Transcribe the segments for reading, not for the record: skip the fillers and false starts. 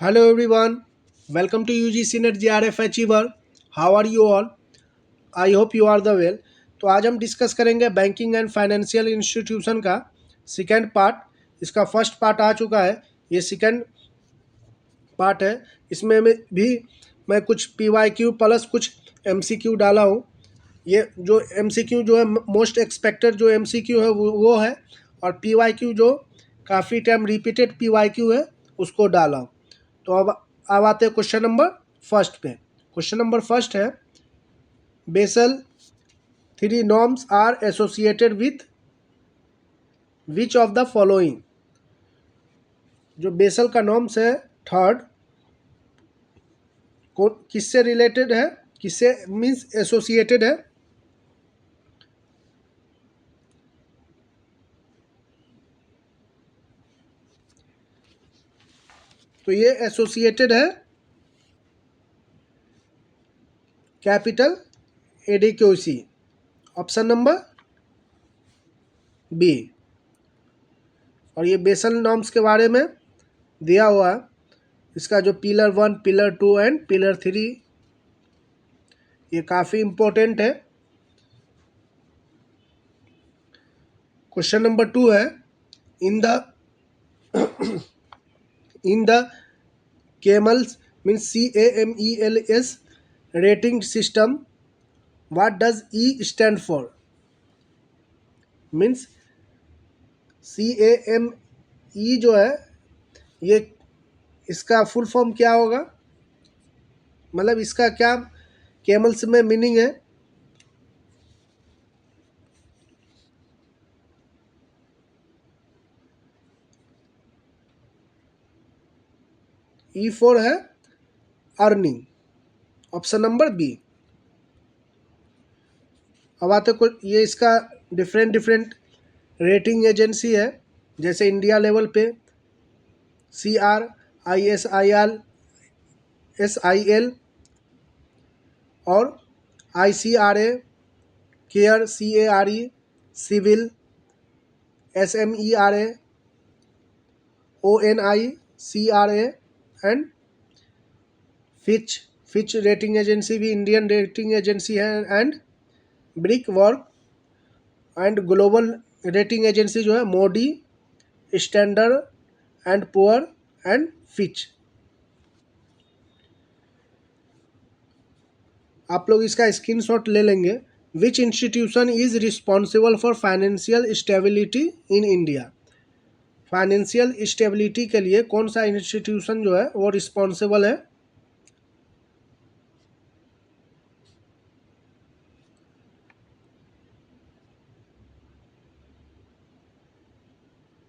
Hello everyone, welcome to UGC Net JRF Achiever. How are you all? I hope you are the well. तो आज हम discuss करेंगे banking and financial institution का second part. इसका first part आ चुका है, ये सेकेंड पार्ट है। इसमें मैं कुछ PYQ प्लस कुछ MCQ डाला हूँ। ये जो MCQ जो है मोस्ट एक्सपेक्टेड जो MCQ है वो है, और PYQ जो काफ़ी टाइम रिपीटेड PYQ है उसको डाला हूँ। तो अब आते हैं क्वेश्चन नंबर फर्स्ट पे। क्वेश्चन नंबर फर्स्ट है, Basel three norms are associated with which of the following. जो बेसल का नॉर्म्स है थर्ड, किससे रिलेटेड है, किससे मीन्स एसोसिएटेड है। तो ये एसोसिएटेड है capital adequacy, option number B. और ये बेसल नॉर्म्स के बारे में दिया हुआ है, इसका जो पिलर 1, पिलर 2 एंड पिलर 3, ये काफ़ी इम्पोर्टेंट है। क्वेश्चन नंबर 2 है, in the in the CAMELS means CAMELS rating system, what does E stand for? Means CAME जो है ये, इसका फुल फॉर्म क्या होगा, मतलब इसका क्या कैमल्स में मीनिंग है। E4 है अर्निंग, ऑप्शन नंबर बी। अब आते को ये इसका डिफरेंट रेटिंग एजेंसी है, जैसे इंडिया लेवल पे CRISIL और ICRA, केयर CARE, सिविल SMERA, ONICRA and Fitch rating agency भी इंडियन रेटिंग एजेंसी है, and Brickwork and global rating agency जो है Moody, standard and poor and Fitch. आप लोग इसका स्क्रीनशॉट ले लेंगे। Which institution is responsible for financial stability in India. Financial stability के लिए कौन सा इंस्टीट्यूशन जो है वो रिस्पॉन्सिबल है।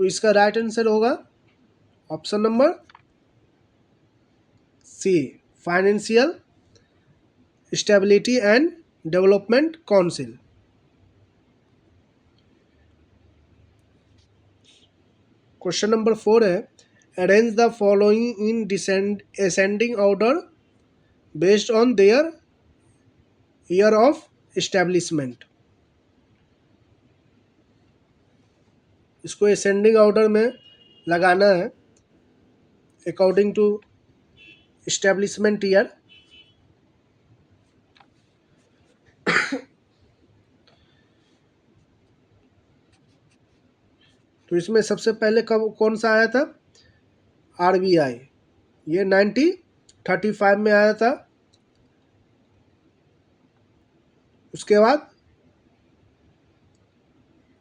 तो इसका राइट आंसर होगा option number C, financial stability and development council. Question number 4 है, arrange the following in ascending order based on their year of establishment. इसको असेंडिंग ऑर्डर में लगाना है अकॉर्डिंग टू एस्टेब्लिशमेंट ईयर। तो इसमें सबसे पहले कब कौन सा आया था, RBI, ये 1935 में आया था। उसके बाद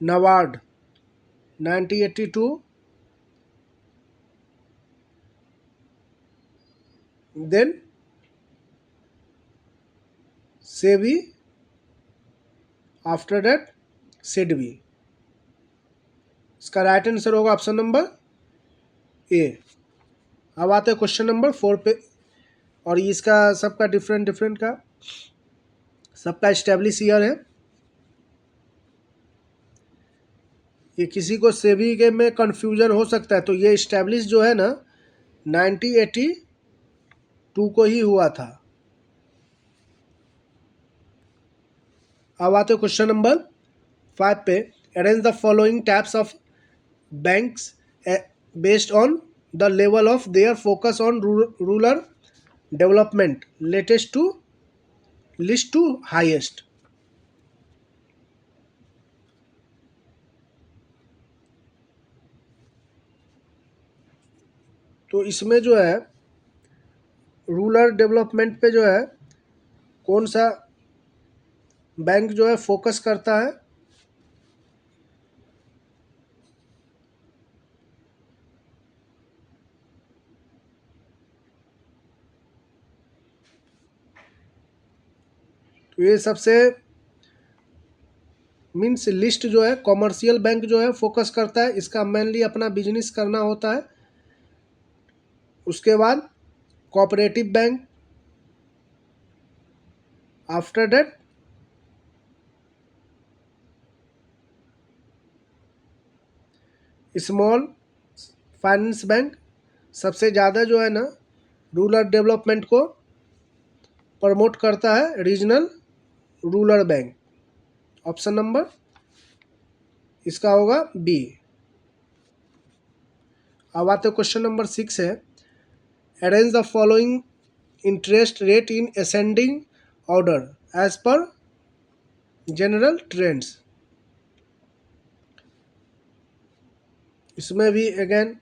NABARD 1982, then SEBI, after that SIDBI. इसका राइट आंसर होगा ऑप्शन नंबर ए। अब आते हैं क्वेश्चन नंबर 4 पे, और इसका सबका डिफरेंट का सबका एस्टेब्लिश ईयर है। ये किसी को सेबी के में कंफ्यूजन हो सकता है, तो ये इस्टेब्लिश जो है ना 1982 को ही हुआ था। अब आते क्वेश्चन नंबर 5 पे, arrange the following types of banks based on the level of their focus on rural development latest to list to highest. तो इसमें जो है रूरल डेवलपमेंट पे जो है कौन सा बैंक जो है फोकस करता है, तो ये सबसे मीन्स लिस्ट जो है कॉमर्शियल बैंक जो है फोकस करता है, इसका मेनली अपना बिजनेस करना होता है। उसके बाद cooperative bank, after that small finance bank. सबसे ज़्यादा जो है ना रूरल डेवलपमेंट को प्रमोट करता है regional rural bank. Option number इसका होगा बी। अब आते क्वेश्चन नंबर 6 है, arrange the following interest rate in ascending order as per general trends. इसमें भी अगेन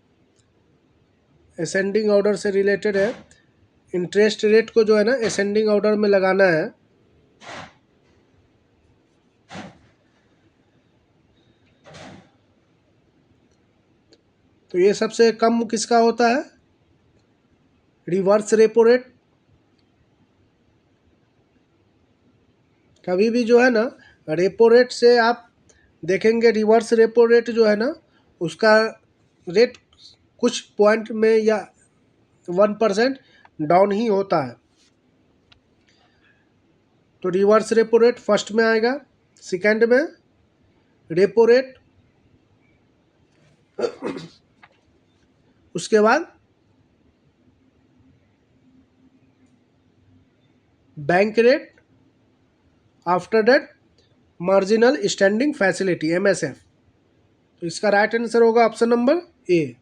असेंडिंग ऑर्डर से रिलेटेड है। इंटरेस्ट रेट को जो है ना असेंडिंग ऑर्डर में लगाना है। तो ये सबसे कम किसका होता है, रिवर्स रेपो रेट। कभी भी जो है ना रेपो रेट से आप देखेंगे रिवर्स रेपो रेट जो है ना उसका रेट कुछ पॉइंट में या 1% डाउन ही होता है। तो रिवर्स रेपो रेट फर्स्ट में आएगा। सेकंड में रेपो रेट, उसके बाद bank rate, after that marginal standing facility MSF। तो इसका राइट आंसर होगा ऑप्शन नंबर ए।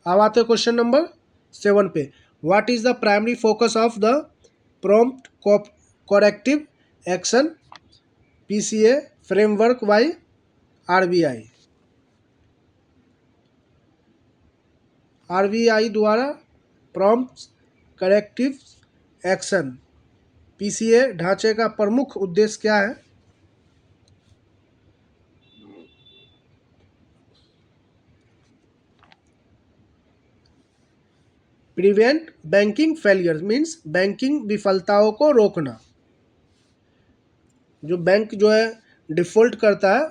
अब आते हैं क्वेश्चन नंबर 7 पे, what is the primary focus of the prompt corrective action PCA framework by RBI। RBI द्वारा प्रॉम्प्ट करेक्टिव एक्शन PCA ढांचे का प्रमुख उद्देश्य क्या है। Prevent banking failure means banking विफलताओं को रोकना। जो बैंक जो है डिफ़ॉल्ट करता है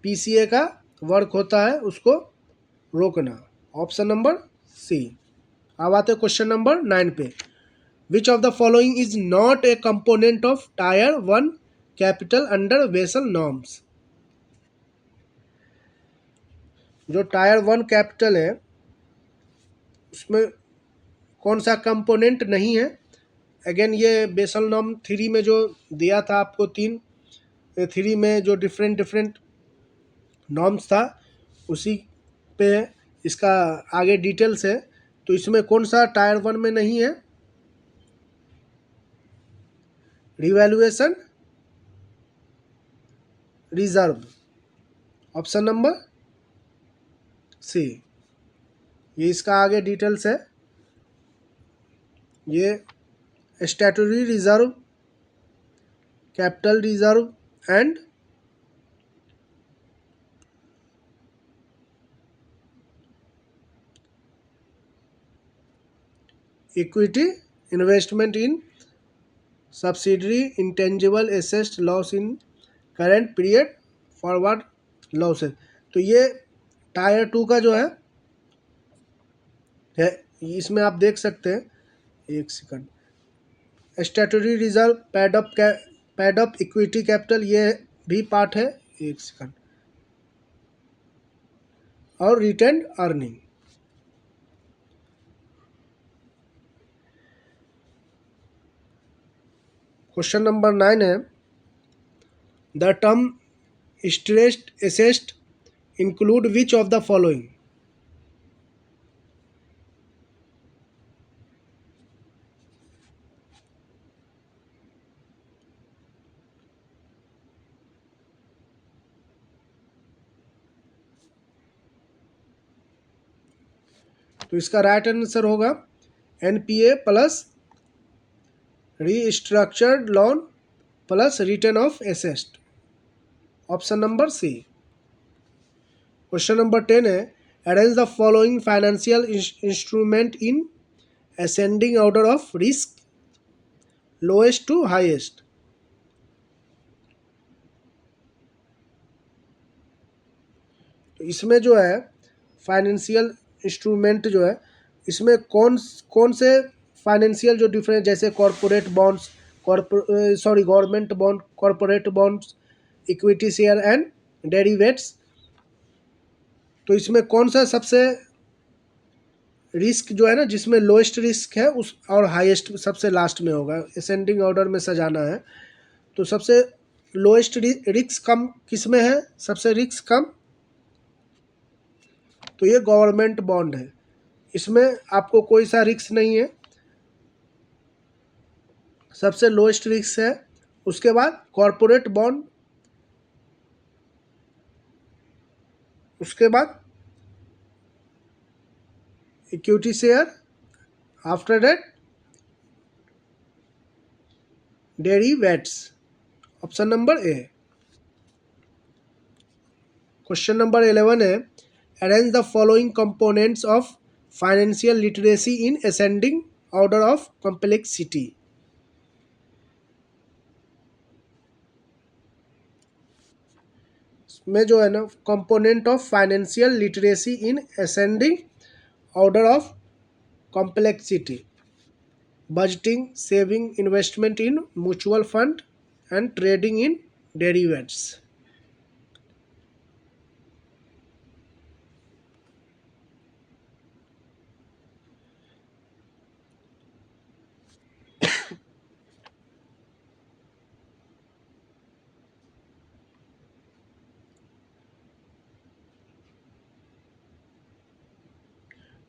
PCA का वर्क होता है उसको रोकना। Option number C. अब आते क्वेश्चन नंबर 9 पे, which of the following is not a component of tier 1 capital under Basel norms. जो टायर 1 कैपिटल है उसमें कौन सा कंपोनेंट नहीं है। अगेन ये बेसल नॉर्म 3 में जो दिया था आपको 3 में जो डिफरेंट डिफरेंट नॉर्म्स था उसी पे इसका आगे डिटेल्स है। तो इसमें कौन सा टायर 1 में नहीं है, revaluation reserve. Option number C. ये इसका आगे डिटेल्स है। ये statutory reserve, capital reserve and equity investment in subsidiary intangible asset loss in current period forward losses. तो ये टायर 2 का जो है इसमें आप देख सकते हैं, एक second, statutory reserve, pad up equity capital ये भी पार्ट है, एक सेकंड, और रिटेन्ड अर्निंग। क्वेश्चन नंबर 9 है, the term stressed asset include which of the following. तो इसका राइट आंसर होगा NPA plus restructured loan plus return of asset, option number C. Question number 10 है, arrange the following financial instrument in ascending order of risk lowest to highest. तो इसमें जो है financial instrument जो है, इसमें कौन कौन से फाइनेंशियल जो डिफरेंस, जैसे corporate bonds, government bond, corporate bonds, equity share and derivatives, तो इसमें कौन सा सबसे रिस्क जो है ना, जिसमें लोएस्ट रिस्क है उस और हाईएस्ट सबसे लास्ट में होगा, असेंडिंग ऑर्डर में सजाना है। तो सबसे लोएस्ट रिस्क कम किस में है, सबसे रिस्क कम, तो ये गवर्नमेंट बॉन्ड है, इसमें आपको कोई सा रिस्क नहीं है, सबसे लोएस्ट रिस्क है। उसके बाद कॉरपोरेट बॉन्ड, उसके बाद equity share, after that derivatives, option number A. Question number 11 है, arrange the following components of financial literacy in ascending order of complexity. में जो है ना component of financial literacy in ascending order of complexity, budgeting, saving, investment in mutual fund and trading in derivatives.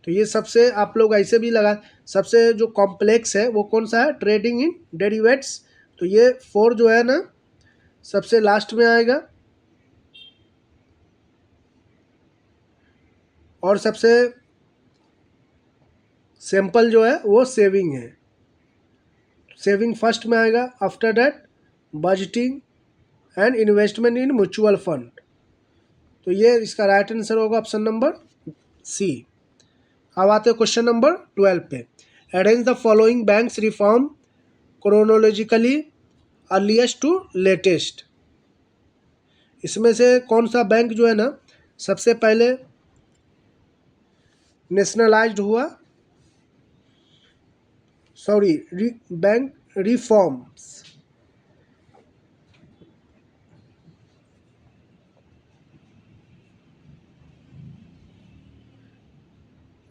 तो ये सबसे आप लोग ऐसे भी लगा, सबसे जो कॉम्प्लेक्स है वो कौन सा है, ट्रेडिंग इन डेरिवेट्स। तो ये 4 जो है ना सबसे लास्ट में आएगा, और सबसे सिंपल जो है वो सेविंग है, सेविंग फर्स्ट में आएगा, after that budgeting and investment in mutual fund. तो ये इसका राइट आंसर होगा ऑप्शन नंबर सी। अब आते हैं क्वेश्चन नंबर 12 पे, arrange the following banks reform chronologically earliest to latest. इसमें से कौन सा बैंक जो है ना सबसे पहले नेशनलाइज्ड हुआ, bank reforms,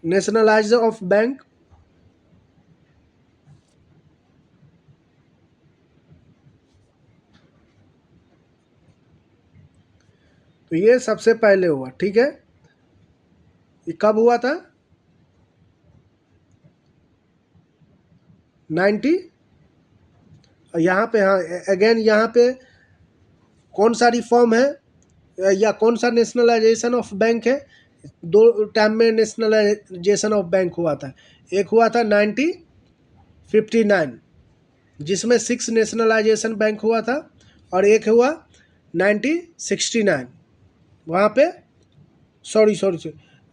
nationalise of bank, तो ये सबसे पहले हुआ, ठीक है। ये कब हुआ था, 90, यहाँ पे, हाँ अगेन यहाँ पे कौन सा रिफॉर्म है या कौन सा नेशनलाइजेशन ऑफ बैंक है, 2 टाइम में नेशनलाइजेशन ऑफ बैंक हुआ था। एक हुआ था 1959 जिसमें 6 नेशनलाइजेशन बैंक हुआ था, और एक हुआ 1969 वहाँ पे, सॉरी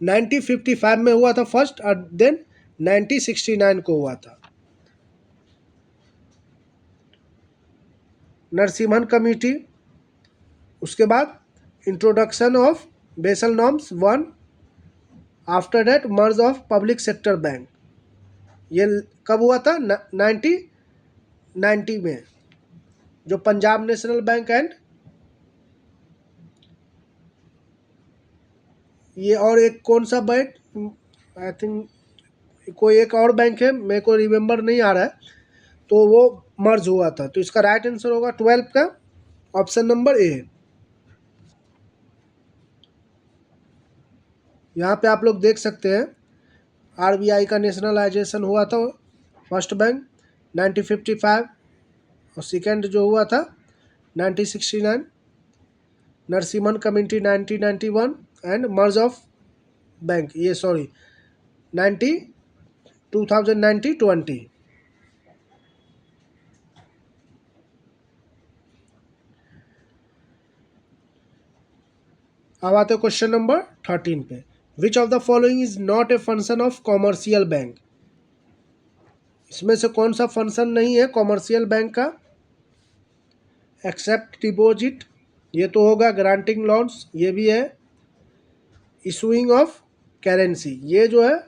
1955 में हुआ था फर्स्ट, और देन 1969 को हुआ था। नरसिम्हन कमेटी, उसके बाद introduction of Basel norms 1, after that merge of public sector bank. ये कब हुआ था, 1990 में, जो पंजाब नेशनल बैंक एंड ये और एक कौन सा बैंक, आई थिंक कोई एक और बैंक है, मेरे को रिमेम्बर नहीं आ रहा है, तो वो मर्ज हुआ था। तो इसका राइट आंसर होगा 12 का ऑप्शन नंबर ए। यहाँ पे आप लोग देख सकते हैं आरबीआई का नेशनलाइजेशन हुआ था फर्स्ट बैंक 1955, और सेकेंड जो हुआ था 1969, Narasimhan committee 1991 and merge of bank, ये सॉरी 90 2090-20। अब आते क्वेश्चन नंबर 13 पे। Which of the following is not a function of commercial bank? इसमें से कौन सा फंक्शन नहीं है कॉमर्शियल बैंक का? एक्सेप्ट डिपॉजिट, ये तो होगा। ग्रांटिंग लोन्स, ये भी है। इशूइंग ऑफ करेंसी, ये जो है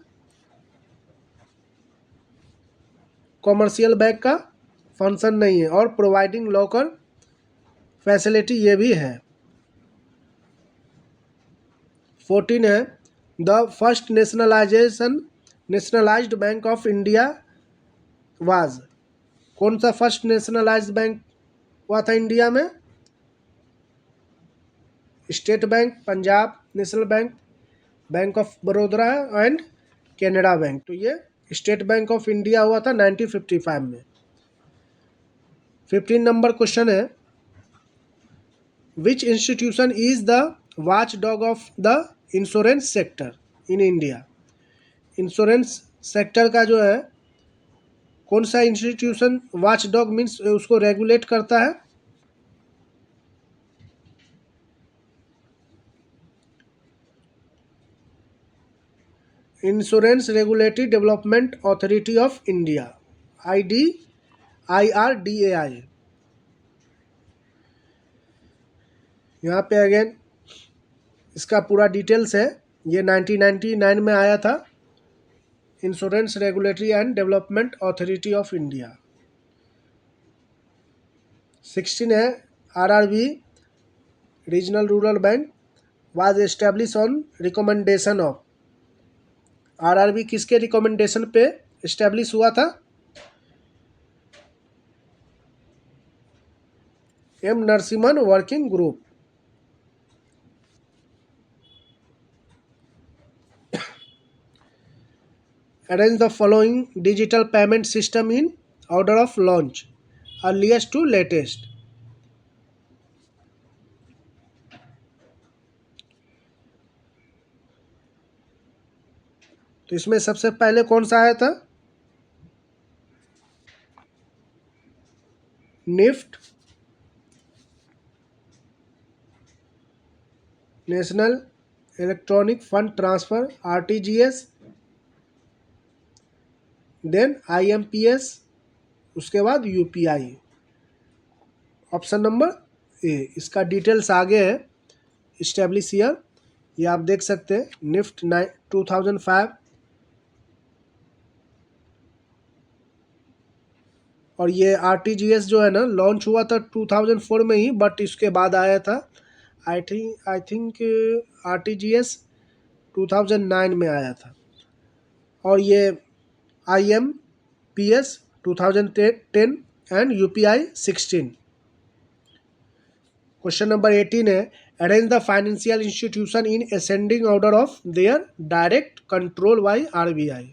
कॉमर्शियल बैंक का फंक्शन नहीं है। और प्रोवाइडिंग लोकल फैसिलिटी, ये भी है। 14 है the first nationalised bank of India was. कौन सा फर्स्ट नेशनलाइज्ड बैंक हुआ था इंडिया में? State bank, Punjab national bank, bank of Baroda and Canara bank. तो ये स्टेट बैंक ऑफ इंडिया हुआ था 1955 में। 15 नंबर क्वेश्चन है विच institution is the watch dog of the insurance sector in India? Insurance sector का जो है कौन सा इंस्टीट्यूशन वॉच डॉग मीन्स उसको रेगुलेट करता है? Insurance regulatory development authority of India, IRDAI। यहाँ पे अगेन इसका पूरा डिटेल्स है। ये 1999 में आया था, insurance regulatory and development authority of India. 16 है RRB regional rural bank was establish on recommendation of. RRB किसके रिकमेंडेशन पे एस्टेब्लिश हुआ था? M Narasimhan working group. Arrange the following digital payment system in order of launch, earliest to latest. तो इसमें सबसे पहले कौन सा आया था? NEFT, national electronic fund transfer, RTGS, then IMPS, उसके बाद UPI। ऑप्शन नंबर ए। इसका डिटेल्स आगे है, इस्टेब्लिश ईयर ये आप देख सकते हैं। निफ्ट 2005 और ये RTGS जो है ना लॉन्च हुआ था 2004 में ही, बट इसके बाद आया था। आई थिंक RTGS 2009 में आया था। और ये IMPS 2010 and UPI 16। Question number 18 है arrange the financial institution in ascending order of their direct control by RBI।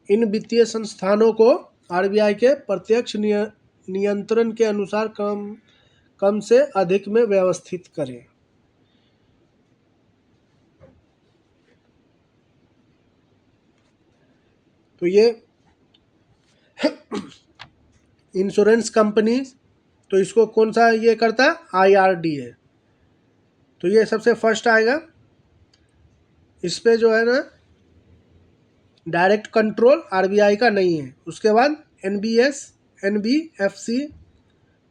इन वित्तीय संस्थानों को RBI के प्रत्यक्ष नियंत्रण के अनुसार कम से अधिक में व्यवस्थित करें। तो ये इंश्योरेंस कंपनी, तो इसको कौन सा ये करता है? IRDA। तो ये सबसे फर्स्ट आएगा। इस पे जो है ना डायरेक्ट कंट्रोल RBI का नहीं है। उसके बाद NBS, NBFC,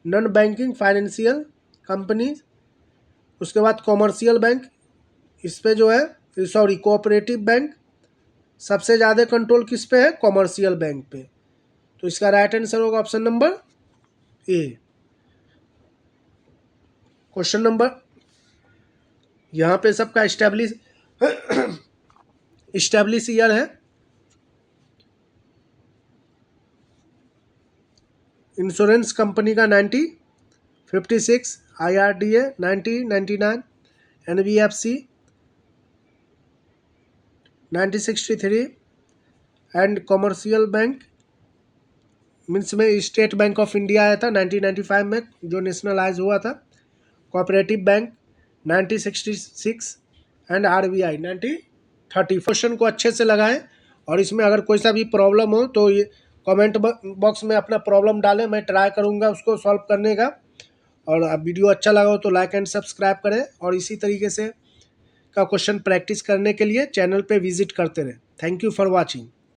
non banking financial company. उसके बाद कॉमर्शियल बैंक, इस पे जो है सॉरी कोऑपरेटिव बैंक। सबसे ज़्यादा कंट्रोल किस पे है? कॉमर्शियल बैंक पे। तो इसका राइट आंसर होगा option number A. Question number यहाँ पे सबका इस्टेब्लिश ईयर है। इंश्योरेंस कंपनी का 1956, IRDA 1999, NBFC 1963 and commercial bank means में स्टेट बैंक ऑफ इंडिया आया था 1995 में, जो नेशनलाइज हुआ था। Cooperative bank 1966 and RBI 1930। Question को अच्छे से लगाएं और इसमें अगर कोई सा भी प्रॉब्लम हो तो ये कमेंट बॉक्स में अपना प्रॉब्लम डालें, मैं ट्राई करूँगा उसको सॉल्व करने का। और अब वीडियो अच्छा लगा हो तो लाइक एंड सब्सक्राइब करें और इसी तरीके से का क्वेश्चन प्रैक्टिस करने के लिए चैनल पे विजिट करते रहें। Thank you for watching.